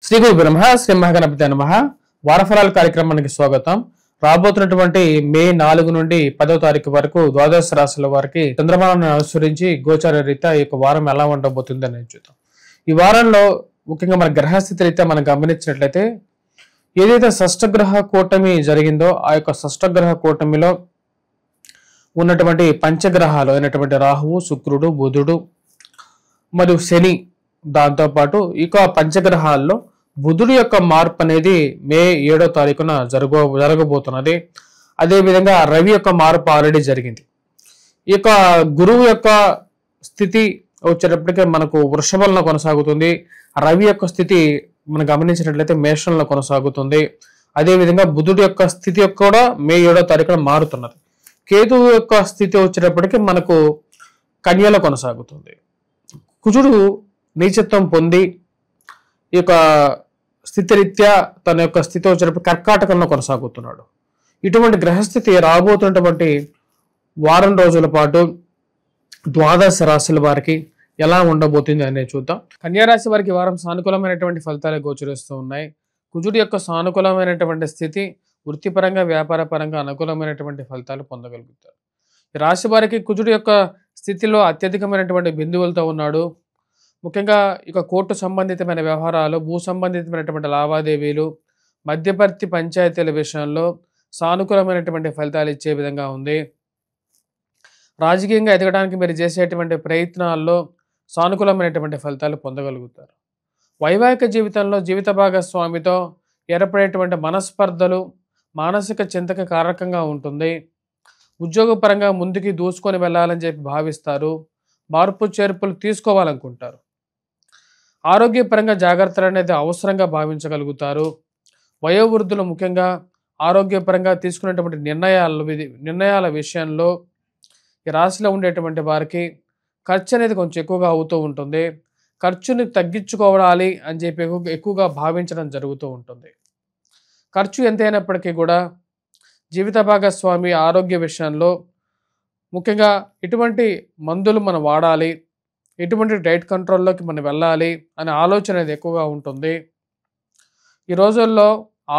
శ్రీ గురు బ్రహ్మ శ్రీ మహాగణపతి నమః. వారఫలాల కార్యక్రమానికి స్వాగతం. రాబోతున్నటువంటి మే 4 నుండి 10వ తారీఖు వరకు ద్వాదశ రాశుల వారికి చంద్రమానాన్ని అనుసరించి గోచార రీత్యా ఈ యొక్క వారం ఎలా ఉండబోతుంది అనేది చూద్దాం. ఈ వారంలో ముఖ్యంగా మన గ్రహస్థితి రీత్యా మనం గమనించినట్లయితే ఏదైతే షష్టగ్రహ కూటమి జరిగిందో ఆ యొక్క షష్టగ్రహ కూటమిలో ఉన్నటువంటి పంచగ్రహాలు అయినటువంటి రాహువు, శుక్రుడు, బుధుడు మరియు శని, దాంతోపాటు ఇక పంచగ్రహాల్లో బుధుడు యొక్క మార్పు అనేది మే 7వ తారీఖున జరగబోతున్నది. అదేవిధంగా రవి యొక్క మార్పు ఆల్రెడీ జరిగింది. ఇక గురువు యొక్క స్థితి వచ్చేటప్పటికే మనకు వృషభంలో కొనసాగుతుంది. రవి యొక్క స్థితి మనం గమనించినట్లయితే మేషంలో కొనసాగుతుంది. అదేవిధంగా బుధుడు యొక్క స్థితి కూడా మే 7వ తారీఖున మారుతున్నది. కేతువు యొక్క స్థితి వచ్చేటప్పటికి మనకు కన్యలో కొనసాగుతుంది. కుజుడు నీచత్వం పొంది ఈ యొక్క స్థితిరీత్యా తన యొక్క స్థితి వచ్చేటప్పుడు కర్కాటకంలో కొనసాగుతున్నాడు. ఇటువంటి గ్రహస్థితి రాబోతున్నటువంటి వారం రోజుల పాటు ద్వాదశ రాశుల వారికి ఎలా ఉండబోతుంది అనేది చూద్దాం. కన్యారాశి వారికి వారం సానుకూలమైనటువంటి ఫలితాలు గోచరిస్తూ ఉన్నాయి. కుజుడి యొక్క సానుకూలమైనటువంటి స్థితి వృత్తిపరంగా, వ్యాపార పరంగా అనుకూలమైనటువంటి ఫలితాలు పొందగలుగుతారు. ఈ రాశి వారికి కుజుడి యొక్క స్థితిలో అత్యధికమైనటువంటి బిందువులతో ఉన్నాడు. ముఖ్యంగా ఇక కోర్టు సంబంధితమైన వ్యవహారాలు, భూ సంబంధితమైనటువంటి లావాదేవీలు, మధ్యవర్తి పంచాయతీల విషయంలో సానుకూలమైనటువంటి ఫలితాలు ఇచ్చే విధంగా ఉంది. రాజకీయంగా ఎదగడానికి మీరు చేసేటువంటి ప్రయత్నాల్లో సానుకూలమైనటువంటి ఫలితాలు పొందగలుగుతారు. వైవాహిక జీవితంలో జీవిత భాగస్వామితో ఏర్పడేటువంటి మనస్పర్ధలు మానసిక చింతకు కారకంగా ఉంటుంది. ఉద్యోగపరంగా ముందుకి దూసుకొని వెళ్ళాలని చెప్పి భావిస్తారు. మార్పు చేర్పులు తీసుకోవాలనుకుంటారు. ఆరోగ్యపరంగా జాగ్రత్తలు అనేది అవసరంగా భావించగలుగుతారు. వయోవృద్ధులు ముఖ్యంగా ఆరోగ్యపరంగా తీసుకునేటువంటి నిర్ణయాల విషయంలో ఈ రాశిలో ఉండేటువంటి వారికి ఖర్చు అనేది కొంచెం ఎక్కువగా అవుతూ ఉంటుంది. ఖర్చుని తగ్గించుకోవాలి అని చెప్పి ఎక్కువగా భావించడం జరుగుతూ ఉంటుంది. ఖర్చు ఎంతైనప్పటికీ కూడా జీవిత భాగస్వామి ఆరోగ్య విషయంలో ముఖ్యంగా ఎటువంటి మందులు మనం వాడాలి, ఎటువంటి డైట్ కంట్రోల్లోకి మనం వెళ్ళాలి అనే ఆలోచన అనేది ఎక్కువగా ఉంటుంది. ఈ రోజుల్లో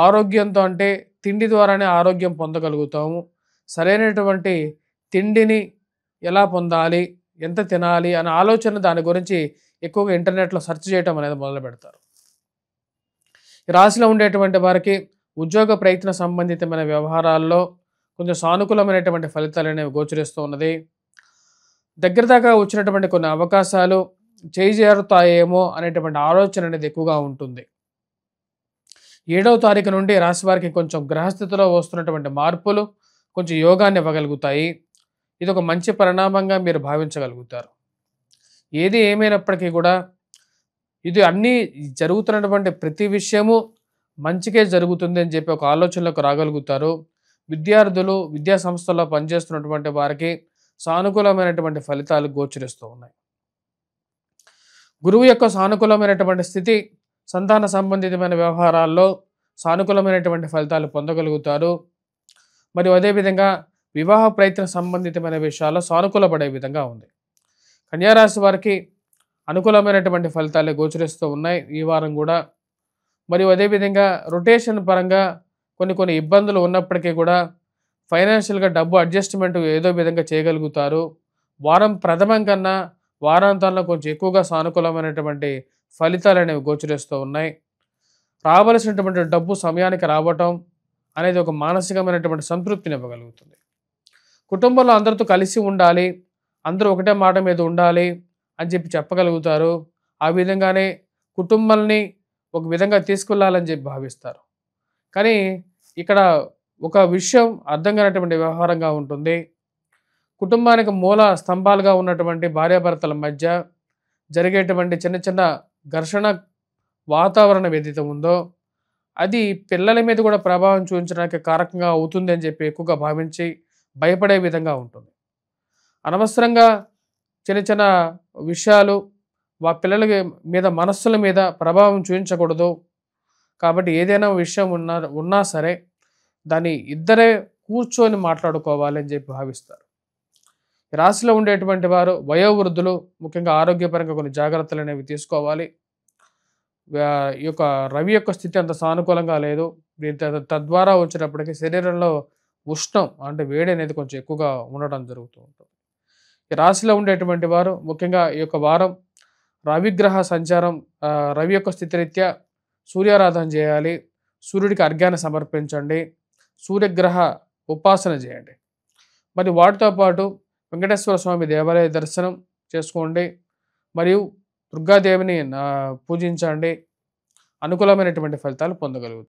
ఆరోగ్యంతో అంటే తిండి ద్వారానే ఆరోగ్యం పొందగలుగుతాము. సరైనటువంటి తిండిని ఎలా పొందాలి, ఎంత తినాలి అనే ఆలోచన దాని గురించి ఎక్కువగా ఇంటర్నెట్లో సెర్చ్ చేయటం అనేది మొదలు పెడతారు. ఈ రాశిలో ఉండేటువంటి వారికి ఉద్యోగ ప్రయత్న సంబంధితమైన వ్యవహారాల్లో కొంచెం సానుకూలమైనటువంటి ఫలితాలు అనేవి గోచరిస్తూ ఉన్నది. దగ్గర దాకా వచ్చినటువంటి కొన్ని అవకాశాలు చేజేరుతాయేమో అనేటువంటి ఆలోచన అనేది ఎక్కువగా ఉంటుంది. 7వ తారీఖు నుండి రాశి వారికి కొంచెం గ్రహస్థితిలో వస్తున్నటువంటి మార్పులు కొంచెం యోగాన్ని ఇవ్వగలుగుతాయి. ఇది ఒక మంచి పరిణామంగా మీరు భావించగలుగుతారు. ఏది ఏమైనప్పటికీ కూడా ఇది అన్నీ జరుగుతున్నటువంటి ప్రతి విషయము మంచికే జరుగుతుంది అని చెప్పి ఒక ఆలోచనలోకి రాగలుగుతారు. విద్యార్థులు, విద్యా సంస్థల్లో పనిచేస్తున్నటువంటి వారికి సానుకూలమైనటువంటి ఫలితాలు గోచరిస్తూ ఉన్నాయి. గురువు యొక్క సానుకూలమైనటువంటి స్థితి సంతాన సంబంధితమైన వ్యవహారాల్లో సానుకూలమైనటువంటి ఫలితాలు పొందగలుగుతారు. మరియు అదేవిధంగా వివాహ ప్రయత్న సంబంధితమైన విషయాల్లో సానుకూలపడే విధంగా ఉంది. కన్యారాశి వారికి అనుకూలమైనటువంటి ఫలితాలే గోచరిస్తూ ఉన్నాయి ఈ వారం కూడా. మరియు అదేవిధంగా రొటేషన్ పరంగా కొన్ని ఇబ్బందులు ఉన్నప్పటికీ కూడా ఫైనాన్షియల్గా డబ్బు అడ్జస్ట్మెంట్ ఏదో విధంగా చేయగలుగుతారు. వారం ప్రథమం కన్నా వారాంతంలో కొంచెం ఎక్కువగా సానుకూలమైనటువంటి ఫలితాలు అనేవి గోచరిస్తూ ఉన్నాయి. రావలసినటువంటి డబ్బు సమయానికి రావటం అనేది ఒక మానసికమైనటువంటి సంతృప్తిని ఇవ్వగలుగుతుంది. కుటుంబంలో అందరితో కలిసి ఉండాలి, అందరూ ఒకటే మాట మీద ఉండాలి అని చెప్పి చెప్పగలుగుతారు. ఆ విధంగానే కుటుంబాన్ని ఒక విధంగా తీసుకెళ్లాలని చెప్పి భావిస్తారు. కానీ ఇక్కడ ఒక విషయం అర్థం కానటువంటి వ్యవహారంగా ఉంటుంది. కుటుంబానికి మూల స్తంభాలుగా ఉన్నటువంటి భార్యాభర్తల మధ్య జరిగేటువంటి చిన్న చిన్న ఘర్షణ వాతావరణం ఏదైతే ఉందో అది పిల్లల మీద కూడా ప్రభావం చూపించడానికి కారకంగా అవుతుంది అని చెప్పి ఎక్కువగా భావించి భయపడే విధంగా ఉంటుంది. అనవసరంగా చిన్న చిన్న విషయాలు పిల్లల మీద, మనస్సుల మీద ప్రభావం చూపించకూడదు. కాబట్టి ఏదైనా విషయం ఉన్నా సరే దాన్ని ఇద్దరే కూర్చొని మాట్లాడుకోవాలి అని చెప్పి భావిస్తారు. రాశిలో ఉండేటువంటి వారు వయోవృద్ధులు ముఖ్యంగా ఆరోగ్యపరంగా కొన్ని జాగ్రత్తలు అనేవి తీసుకోవాలి. ఈ యొక్క రవి యొక్క స్థితి అంత సానుకూలంగా లేదు. తద్వారా వచ్చేటప్పటికి శరీరంలో ఉష్ణం అంటే వేడి అనేది కొంచెం ఎక్కువగా ఉండడం జరుగుతూ ఉంటుంది. ఈ రాశిలో ఉండేటువంటి వారు ముఖ్యంగా ఈ యొక్క వారం రవిగ్రహ సంచారం రవి యొక్క స్థితిరీత్యా సూర్యారాధన చేయాలి. సూర్యుడికి అర్ఘ్యాన్ని సమర్పించండి. సూర్యగ్రహ ఉపాసన చేయండి. మరి వాటితో పాటు వెంకటేశ్వర స్వామి దేవాలయ దర్శనం చేసుకోండి. మరియు దుర్గాదేవిని పూజించండి. అనుకూలమైనటువంటి ఫలితాలు పొందగలుగుతారు.